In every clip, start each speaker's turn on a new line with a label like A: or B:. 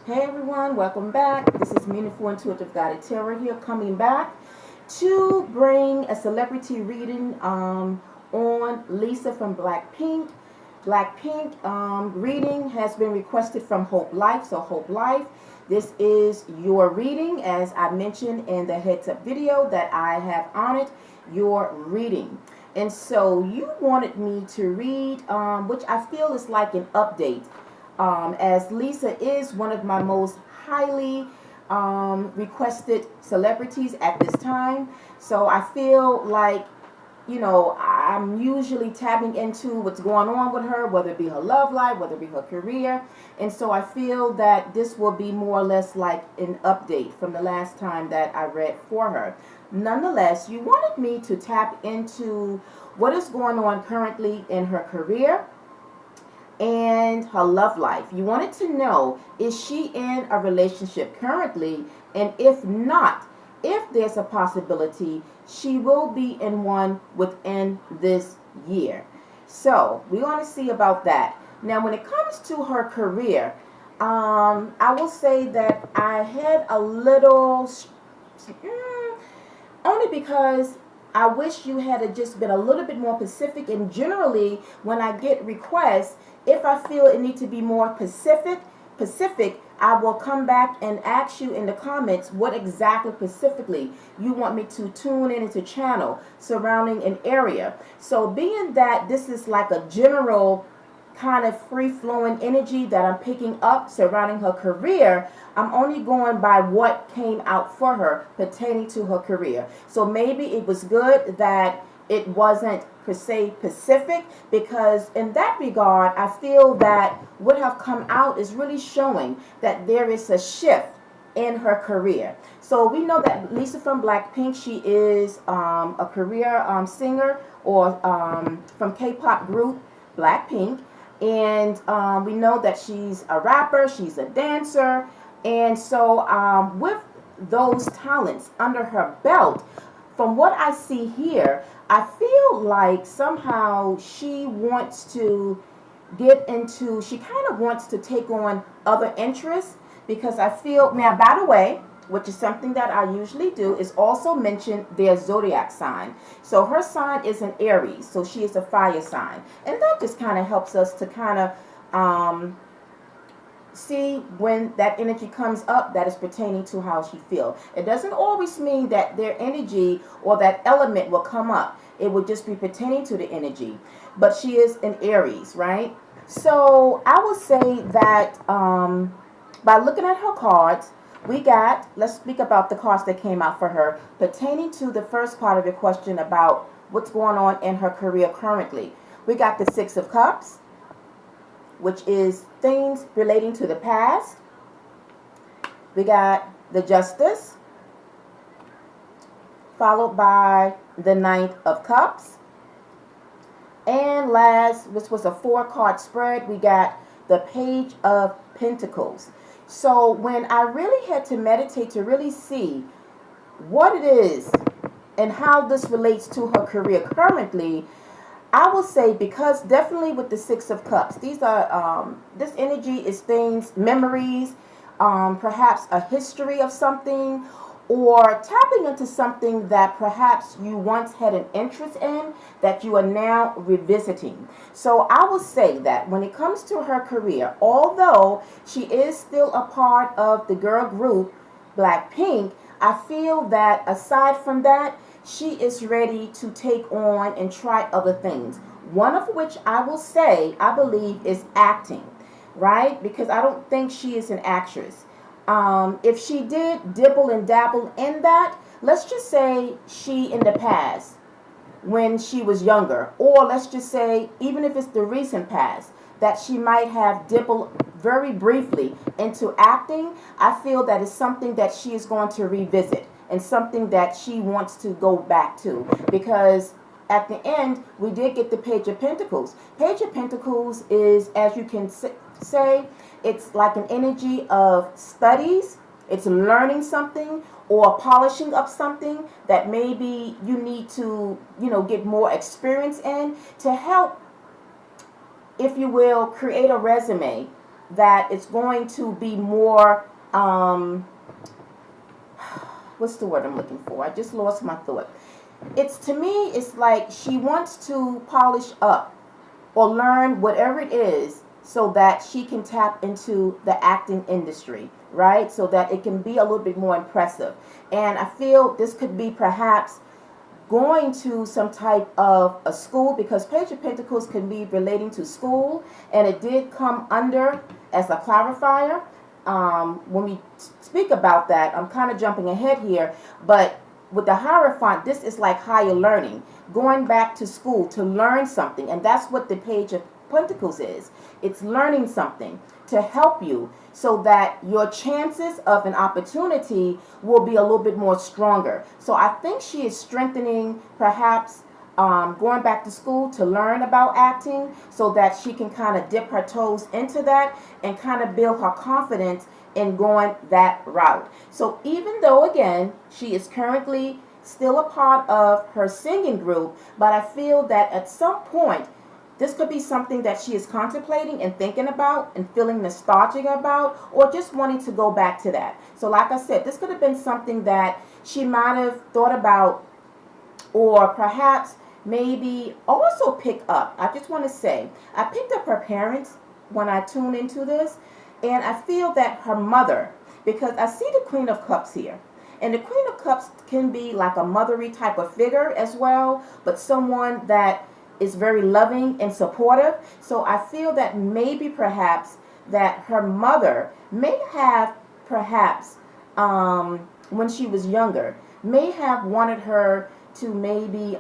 A: Hey everyone, welcome back. This is Meaningful Intuitive Guided Tarot here, coming back to bring a celebrity reading on Lisa from Blackpink. Blackpink reading has been requested from Hope Life. So Hope Life, this is your reading, as I mentioned in the heads up video that I have honored your reading. And so you wanted me to read, which I feel is like an update, as Lisa is one of my most highly requested celebrities at this time. So I feel like, I'm usually tapping into what's going on with her, whether it be her love life, whether it be her career. And so I feel that this will be more or less like an update from the last time that I read for her. Nonetheless, you wanted me to tap into what is going on currently in her career and her love life. You wanted to know, is she in a relationship currently? And if not, if there's a possibility, she will be in one within this year. So we want to see about that. Now, when it comes to her career, I will say that I had a little, only because I wish you had just been a little bit more specific. And generally, when I get requests, if I feel it needs to be more specific, I will come back and ask you in the comments what exactly specifically you want me to tune in into channel surrounding an area. So being that this is like a general kind of free-flowing energy that I'm picking up surrounding her career, I'm only going by what came out for her pertaining to her career. So maybe it was good that it wasn't per se specific, because in that regard, I feel that what have come out is really showing that there is a shift in her career. So we know that Lisa from Blackpink, she is a career singer or from K-pop group Blackpink. And we know that she's a rapper, she's a dancer. And so with those talents under her belt, from what I see here, I feel like somehow she wants to she kind of wants to take on other interests, because I feel, now by the way, which is something that I usually do, is also mention their zodiac sign. So her sign is an Aries, so she is a fire sign. And that just kind of helps us to kind of see when that energy comes up that is pertaining to how she feels. It doesn't always mean that their energy or that element will come up. It would just be pertaining to the energy. But she is an Aries, right? So I would say that by looking at her cards, let's speak about the cards that came out for her pertaining to the first part of your question about what's going on in her career currently. We got the Six of Cups, which is things relating to the past. We got the Justice, followed by the Knight of Cups. And last, which was a 4-card spread, we got the Page of Pentacles. So when I really had to meditate to really see what it is and how this relates to her career currently, I will say, because definitely with the Six of Cups, these are this energy is things, memories, perhaps a history of something, or tapping into something that perhaps you once had an interest in that you are now revisiting. So I will say that when it comes to her career, although she is still a part of the girl group Blackpink, I feel that aside from that, she is ready to take on and try other things. One of which I will say, I believe, is acting, right? Because I don't think she is an actress. If she did dibble and dabble in that, let's just say she in the past, when she was younger, or let's just say even if it's the recent past, that she might have dibbled very briefly into acting, I feel that is something that she is going to revisit and something that she wants to go back to, because at the end we did get the Page of Pentacles. Page of Pentacles is, as you can say, it's like an energy of studies. It's learning something or polishing up something that maybe you need to, get more experience in to help, if you will, create a resume that it's going to be more, what's the word I'm looking for? I just lost my thought. It's, to me, it's like she wants to polish up or learn whatever it is so that she can tap into the acting industry, right? So that it can be a little bit more impressive. And I feel this could be perhaps going to some type of a school, because Page of Pentacles can be relating to school, and it did come under as a clarifier. When we speak about that, I'm kind of jumping ahead here, but with the Hierophant, this is like higher learning, going back to school to learn something, and that's what the Page of Pentacles is. It's learning something to help you so that your chances of an opportunity will be a little bit more stronger. So I think she is strengthening, perhaps going back to school to learn about acting so that she can kind of dip her toes into that and kind of build her confidence in going that route. So even though, again, she is currently still a part of her singing group, but I feel that at some point this could be something that she is contemplating and thinking about and feeling nostalgic about, or just wanting to go back to that. So like I said, this could have been something that she might have thought about, or perhaps maybe also pick up. I just want to say, I picked up her parents when I tuned into this, and I feel that her mother, because I see the Queen of Cups here. And the Queen of Cups can be like a mothery type of figure as well, but someone that is very loving and supportive. So I feel that maybe perhaps that her mother may have perhaps when she was younger may have wanted her to maybe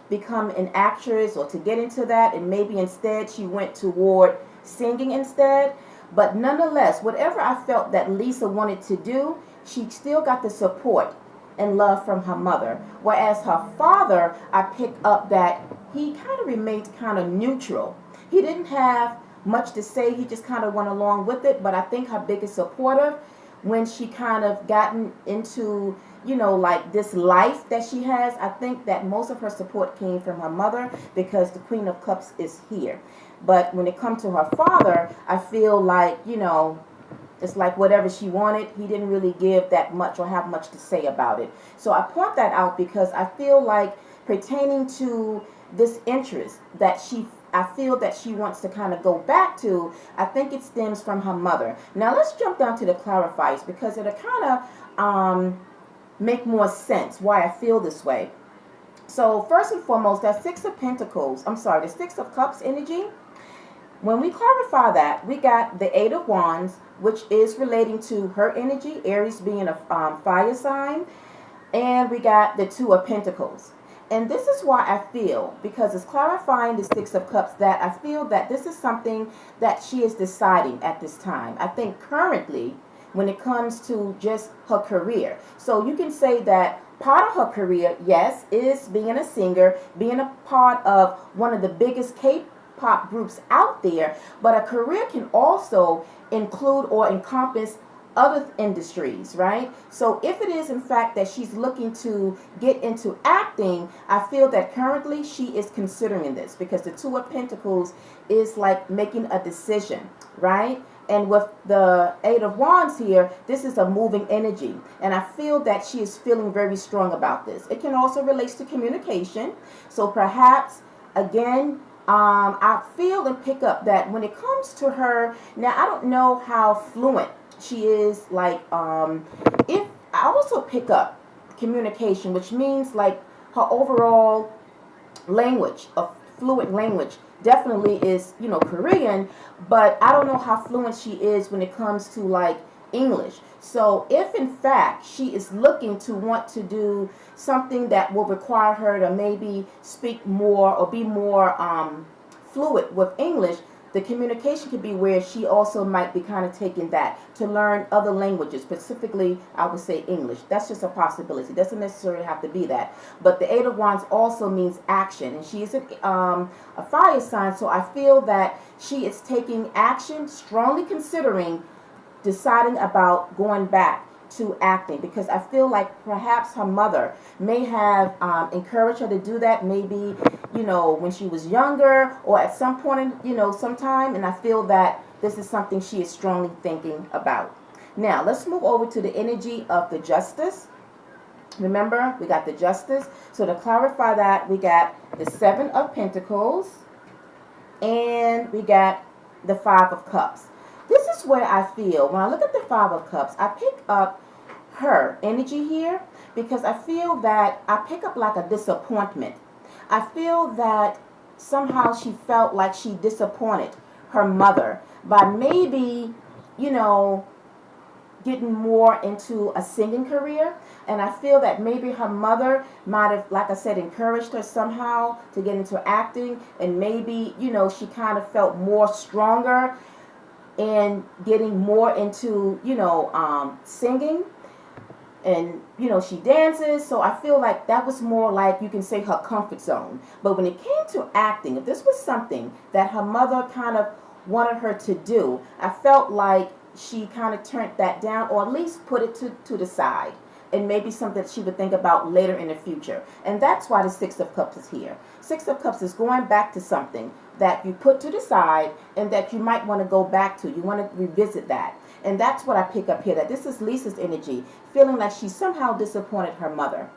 A: become an actress or to get into that, and maybe instead she went toward singing instead. But nonetheless, whatever I felt that Lisa wanted to do, she still got the support and love from her mother. Whereas her father, I picked up that he kind of remained kind of neutral. He didn't have much to say. He just kind of went along with it. But I think her biggest supporter, when she kind of gotten into, like this life that she has, I think that most of her support came from her mother, because the Queen of Cups is here. But when it comes to her father, I feel like, it's like whatever she wanted, he didn't really give that much or have much to say about it. So I point that out because I feel like pertaining to this interest that I feel that she wants to kind of go back to, I think it stems from her mother. Now let's jump down to the clarifiers, because it'll kind of make more sense why I feel this way. So first and foremost, that the Six of Cups energy. When we clarify that, we got the Eight of Wands, which is relating to her energy, Aries being a fire sign, and we got the Two of Pentacles. And this is why I feel, because it's clarifying the Six of Cups, that I feel that this is something that she is deciding at this time. I think currently, when it comes to just her career. So you can say that part of her career, yes, is being a singer, being a part of one of the biggest K-pop groups out there, but a career can also include or encompass other industries, right? So if it is in fact that she's looking to get into acting, I feel that currently she is considering this, because the Two of Pentacles is like making a decision, right? And with the Eight of Wands here, this is a moving energy. And I feel that she is feeling very strong about this. It can also relate to communication. So perhaps, again, I feel and pick up that when it comes to her, now I don't know how fluent she is, like, if I also pick up communication, which means like her overall language, a fluent language, definitely is, Korean, but I don't know how fluent she is when it comes to like English. So if in fact she is looking to want to do something that will require her to maybe speak more or be more fluid with English, the communication could be where she also might be kind of taking that to learn other languages, specifically, I would say English. That's just a possibility. Doesn't necessarily have to be that. But the Eight of Wands also means action, and she is a fire sign, so I feel that she is taking action, strongly considering deciding about going back to acting, because I feel like perhaps her mother may have encouraged her to do that, maybe, when she was younger or at some point sometime, and I feel that this is something she is strongly thinking about. Now, let's move over to the energy of the Justice. Remember, we got the Justice. So to clarify that, we got the Seven of Pentacles and we got the Five of Cups. This is where I feel, when I look at the Five of Cups, I pick up her energy here, because I feel that I pick up like a disappointment. I feel that somehow she felt like she disappointed her mother by maybe, getting more into a singing career. And I feel that maybe her mother might have, like I said, encouraged her somehow to get into acting, and maybe, she kind of felt more stronger in getting more into, singing. And, she dances. So I feel like that was more like, you can say, her comfort zone. But when it came to acting, if this was something that her mother kind of wanted her to do, I felt like she kind of turned that down, or at least put it to the side, and maybe something that she would think about later in the future. And that's why the Six of Cups is here. Six of Cups is going back to something that you put to the side and that you might want to go back to. You want to revisit that. And that's what I pick up here, that this is Lisa's energy, feeling like she somehow disappointed her mother.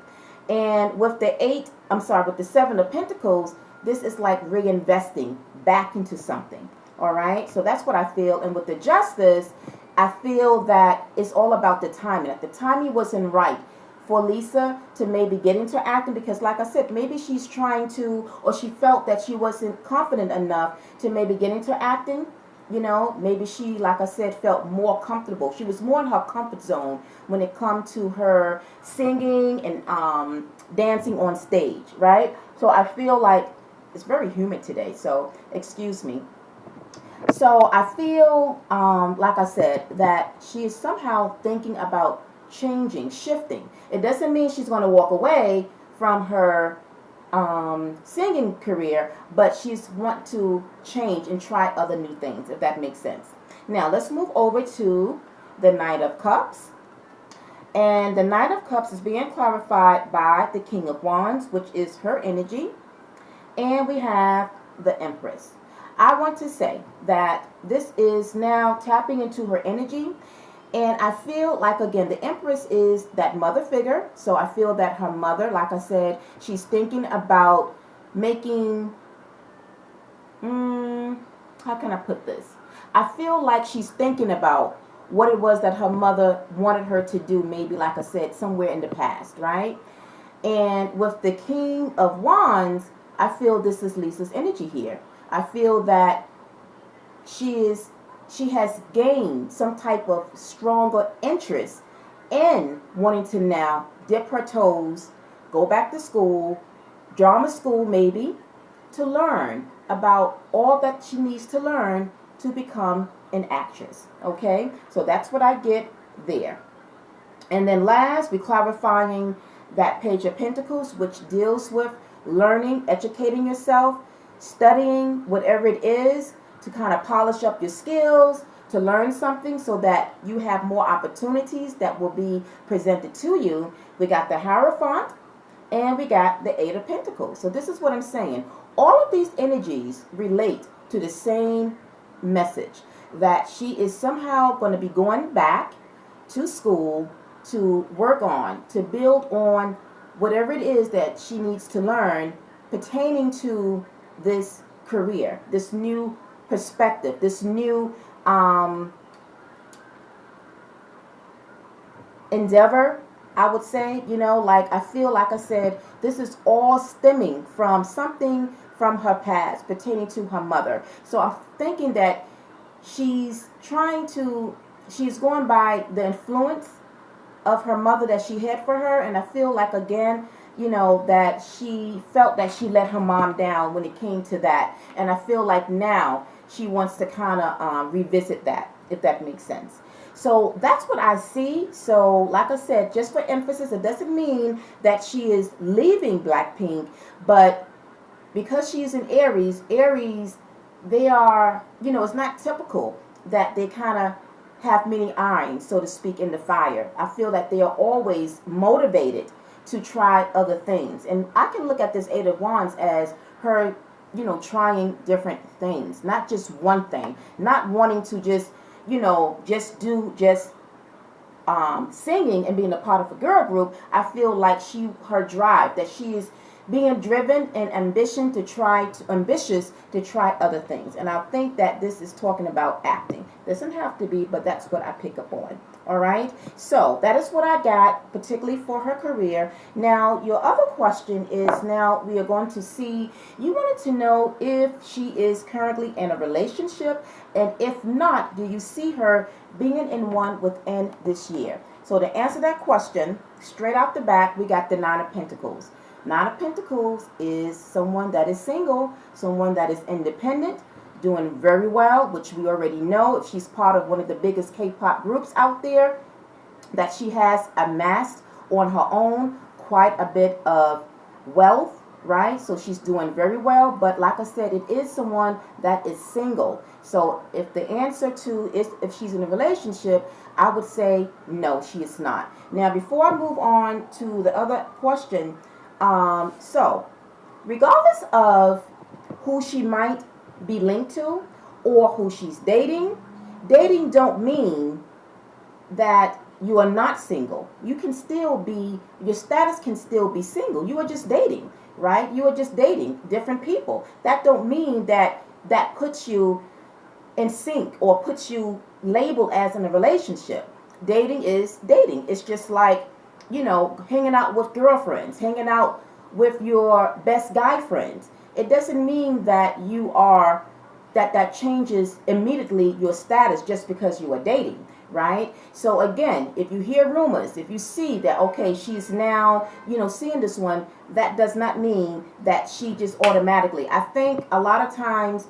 A: And with the Seven of Pentacles, this is like reinvesting back into something. All right, so that's what I feel. And with the Justice, I feel that it's all about the timing. That the timing wasn't right for Lisa to maybe get into acting, because like I said, maybe she's trying to, or she felt that she wasn't confident enough to maybe get into acting. Maybe she, like I said, felt more comfortable. She was more in her comfort zone when it comes to her singing and dancing on stage, right? So I feel like it's very humid today, so excuse me. So I feel, like I said, that she is somehow thinking about changing, shifting. It doesn't mean she's going to walk away from her singing career, but she's want to change and try other new things, if that makes sense. Now, let's move over to the Knight of Cups. And the Knight of Cups is being clarified by the King of Wands, which is her energy. And we have the Empress. I want to say that this is now tapping into her energy. And I feel like, again, the Empress is that mother figure. So I feel that her mother, like I said, she's thinking about making, how can I put this? I feel like she's thinking about what it was that her mother wanted her to do, maybe, like I said, somewhere in the past, right? And with the King of Wands, I feel this is Lisa's energy here. I feel that she has gained some type of stronger interest in wanting to now dip her toes, go back to school, drama school maybe, to learn about all that she needs to learn to become an actress. Okay, so that's what I get there. And then last, we're clarifying that Page of Pentacles, which deals with learning, educating yourself, studying whatever it is to kind of polish up your skills, to learn something so that you have more opportunities that will be presented to you. We got the Hierophant and we got the Eight of Pentacles. So this is what I'm saying. All of these energies relate to the same message, that she is somehow going to be going back to school to work on, to build on whatever it is that she needs to learn pertaining to this career, this new perspective, this new endeavor, I would say. Like, I feel, like I said, this is all stemming from something from her past pertaining to her mother. So I'm thinking that she's going by the influence of her mother that she had for her. And I feel like, again, that she felt that she let her mom down when it came to that. And I feel like now she wants to kind of revisit that, if that makes sense. So that's what I see. So like I said, just for emphasis, it doesn't mean that she is leaving Blackpink, but because she's in Aries, they are, it's not typical that they kind of have many irons, so to speak, in the fire. I feel that they are always motivated to try other things. And I can look at this Eight of Wands as her, trying different things, not just one thing, not wanting to just, just do just singing and being a part of a girl group. I feel like her drive, that she is being driven and ambitious to try other things. And I think that this is talking about acting. Doesn't have to be, but that's what I pick up on. All right. So that is what I got, particularly for her career. Now, your other question is, now we are going to see, you wanted to know if she is currently in a relationship, and if not, do you see her being in one within this year? So to answer that question, straight out the back, we got the Nine of Pentacles. Nine of Pentacles is someone that is single, someone that is independent, doing very well, which we already know. If she's part of one of the biggest K-pop groups out there, that she has amassed on her own quite a bit of wealth, right? So she's doing very well. But like I said, it is someone that is single. So if the answer to is if she's in a relationship, I would say no, she is not. Now, before I move on to the other question, so regardless of who she might be linked to or who she's dating don't mean that you are not single. You can still be, your status can still be single. You are just dating, right? You are just dating different people. That don't mean that puts you in sync or puts you labeled as in a relationship. Dating is dating. It's just like, hanging out with girlfriends, hanging out with your best guy friends. It doesn't mean that you are, that changes immediately your status just because you are dating, right? So again, if you hear rumors, if you see that, okay, she's now, seeing this one, that does not mean that she just automatically. I think a lot of times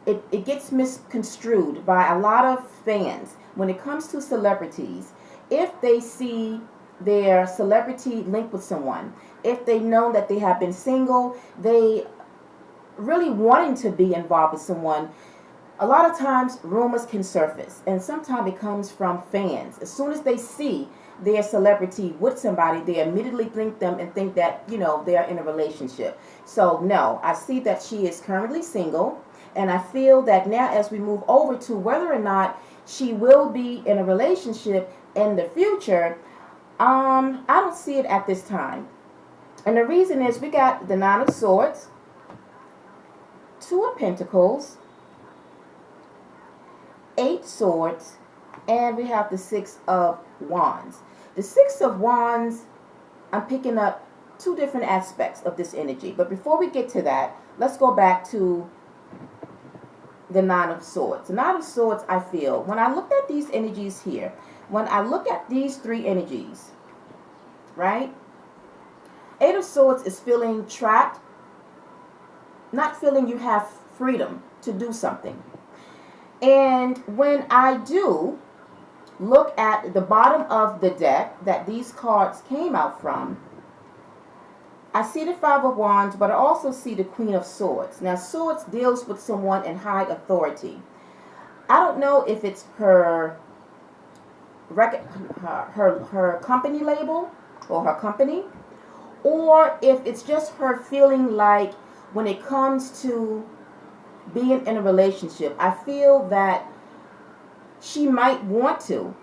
A: it gets misconstrued by a lot of fans when it comes to celebrities. If they see their celebrity linked with someone, if they know that they have been single, they really wanting to be involved with someone, a lot of times rumors can surface, and sometimes it comes from fans. As soon as they see their celebrity with somebody, they immediately link them and think that, they are in a relationship. So no, I see that she is currently single, and I feel that now as we move over to whether or not she will be in a relationship in the future, I don't see it at this time. And the reason is we got the Nine of Swords, Two of Pentacles, Eight Swords, and we have the Six of Wands. The Six of Wands, I'm picking up two different aspects of this energy. But before we get to that, let's go back to the Nine of Swords. The Nine of Swords, I feel, when I looked at these energies here, when I look at these three energies, right? Eight of Swords is feeling trapped, not feeling you have freedom to do something. And when I do look at the bottom of the deck that these cards came out from, I see the Five of Wands, but I also see the Queen of Swords. Now, Swords deals with someone in high authority. I don't know if it's her company label or her company, or if it's just her feeling like when it comes to being in a relationship, I feel that she might want to,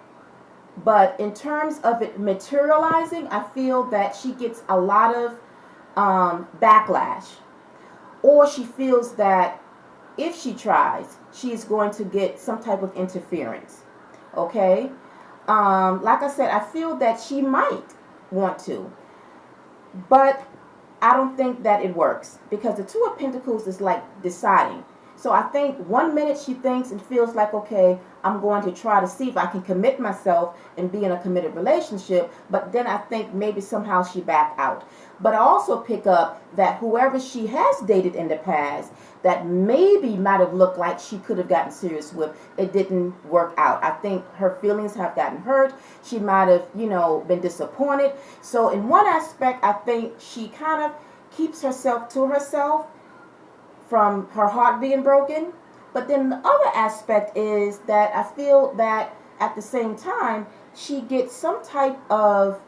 A: but in terms of it materializing, I feel that she gets a lot of backlash, or she feels that if she tries, she's going to get some type of interference. Okay, like I said, I feel that she might want to, but I don't think that it works, because the Two of Pentacles is like deciding. So I think 1 minute she thinks and feels like, okay, I'm going to try to see if I can commit myself and be in a committed relationship. But then I think maybe somehow she back out. But I also pick up that whoever she has dated in the past that maybe might have looked like she could have gotten serious with, it didn't work out. I think her feelings have gotten hurt. She might have, been disappointed. So in one aspect, I think she kind of keeps herself to herself from her heart being broken. But then the other aspect is that I feel that at the same time, she gets some type of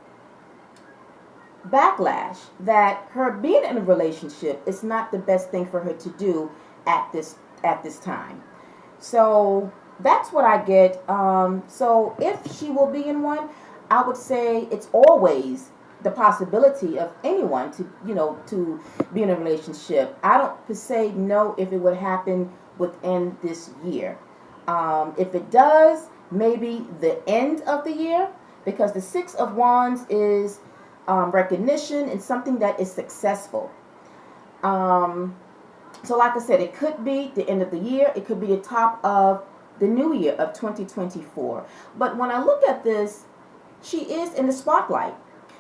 A: backlash that her being in a relationship is not the best thing for her to do at this time. So that's what I get. So if she will be in one, I would say it's always the possibility of anyone to to be in a relationship. I don't per se know if it would happen within this year. If it does, maybe the end of the year, because the Six of Wands is recognition and something that is successful. Um, so, like I said, it could be the end of the year. It could be the top of the new year of 2024. But when I look at this, she is in the spotlight.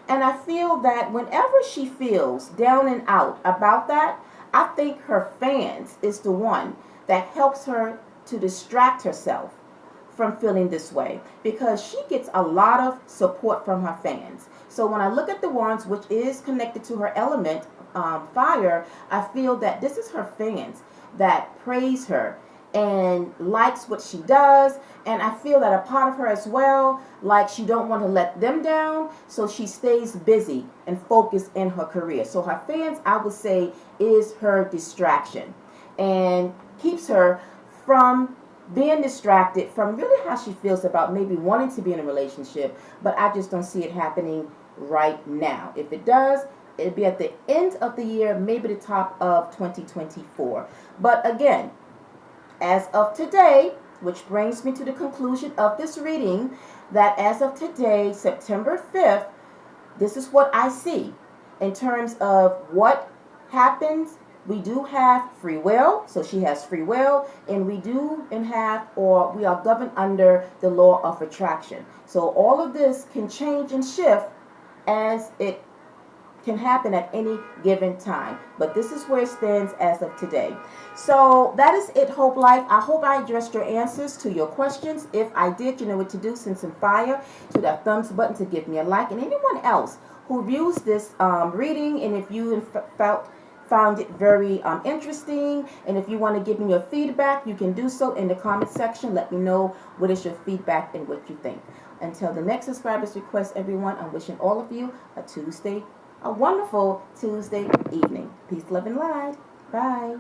A: And I feel that whenever she feels down and out about that, I think her fans is the one that helps her to distract herself from feeling this way, because she gets a lot of support from her fans. So when I look at the wands, which is connected to her element, fire, I feel that this is her fans that praise her and likes what she does. And I feel that a part of her as well, like she don't want to let them down, so she stays busy and focused in her career. So her fans, I would say, is her distraction and keeps her from being distracted from really how she feels about maybe wanting to be in a relationship. But I just don't see it happening right now. If it does, it'll be at the end of the year, maybe the top of 2024. But again, as of today, which brings me to the conclusion of this reading, that as of today, September 5th, this is what I see in terms of what happens. We do have free will, so she has free will, and we are governed under the law of attraction. So all of this can change and shift as it can happen at any given time. But this is where it stands as of today. So that is it, Hope Life. I hope I addressed your answers to your questions. If I did, you know what to do. Send some fire to that thumbs button to give me a like. And anyone else who views this reading, and if you found it very interesting, and if you want to give me your feedback, you can do so in the comment section. Let me know what is your feedback and what you think. Until the next subscribers request, everyone, I'm wishing all of you a wonderful Tuesday evening. Peace, love, and light. Bye.